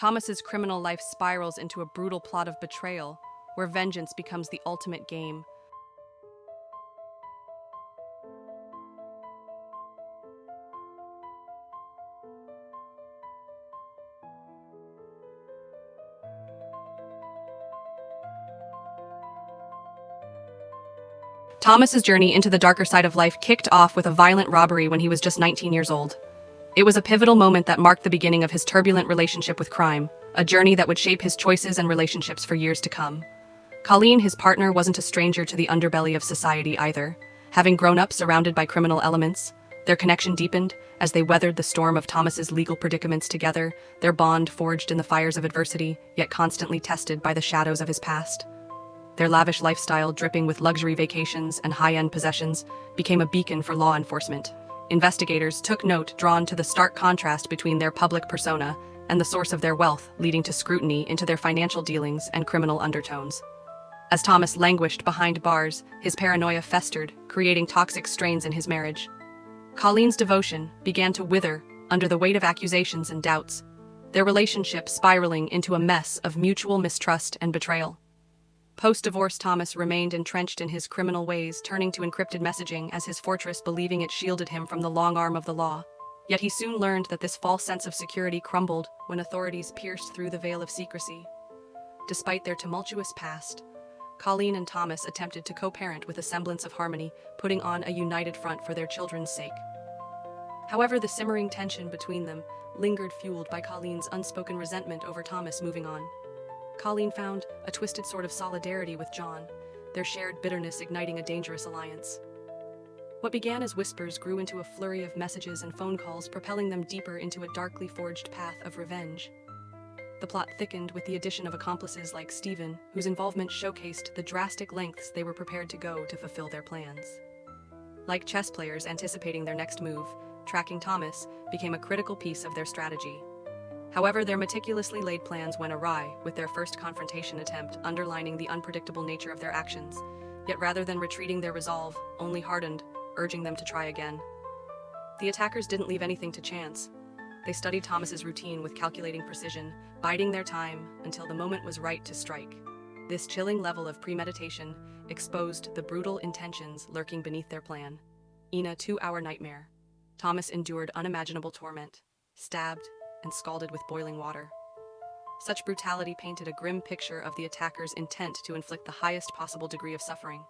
Thomas's criminal life spirals into a brutal plot of betrayal, where vengeance becomes the ultimate game. Thomas's journey into the darker side of life kicked off with a violent robbery when he was just 19 years old. It was a pivotal moment that marked the beginning of his turbulent relationship with crime, a journey that would shape his choices and relationships for years to come. Colleen, his partner, wasn't a stranger to the underbelly of society either. Having grown up surrounded by criminal elements, their connection deepened as they weathered the storm of Thomas's legal predicaments together, their bond forged in the fires of adversity, yet constantly tested by the shadows of his past. Their lavish lifestyle, dripping with luxury vacations and high-end possessions, became a beacon for law enforcement. Investigators took note, drawn to the stark contrast between their public persona and the source of their wealth, leading to scrutiny into their financial dealings and criminal undertones. As Thomas languished behind bars, his paranoia festered, creating toxic strains in his marriage. Colleen's devotion began to wither under the weight of accusations and doubts, their relationship spiraling into a mess of mutual mistrust and betrayal. Post-divorce, Thomas remained entrenched in his criminal ways, turning to encrypted messaging as his fortress, believing it shielded him from the long arm of the law. Yet he soon learned that this false sense of security crumbled when authorities pierced through the veil of secrecy. Despite their tumultuous past, Colleen and Thomas attempted to co-parent with a semblance of harmony, putting on a united front for their children's sake. However, the simmering tension between them lingered, fueled by Colleen's unspoken resentment over Thomas moving on. Colleen found a twisted sort of solidarity with John, their shared bitterness igniting a dangerous alliance. What began as whispers grew into a flurry of messages and phone calls, propelling them deeper into a darkly forged path of revenge. The plot thickened with the addition of accomplices like Stephen, whose involvement showcased the drastic lengths they were prepared to go to fulfill their plans. Like chess players anticipating their next move, tracking Thomas became a critical piece of their strategy. However, their meticulously laid plans went awry, with their first confrontation attempt underlining the unpredictable nature of their actions. Yet rather than retreating, their resolve only hardened, urging them to try again. The attackers didn't leave anything to chance. They studied Thomas's routine with calculating precision, biding their time until the moment was right to strike. This chilling level of premeditation exposed the brutal intentions lurking beneath their plan. In a 2-hour nightmare, Thomas endured unimaginable torment, stabbed and scalded with boiling water. Such brutality painted a grim picture of the attacker's intent to inflict the highest possible degree of suffering.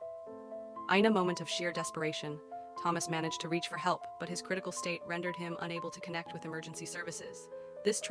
In a moment of sheer desperation, Thomas managed to reach for help, but his critical state rendered him unable to connect with emergency services. This tragedy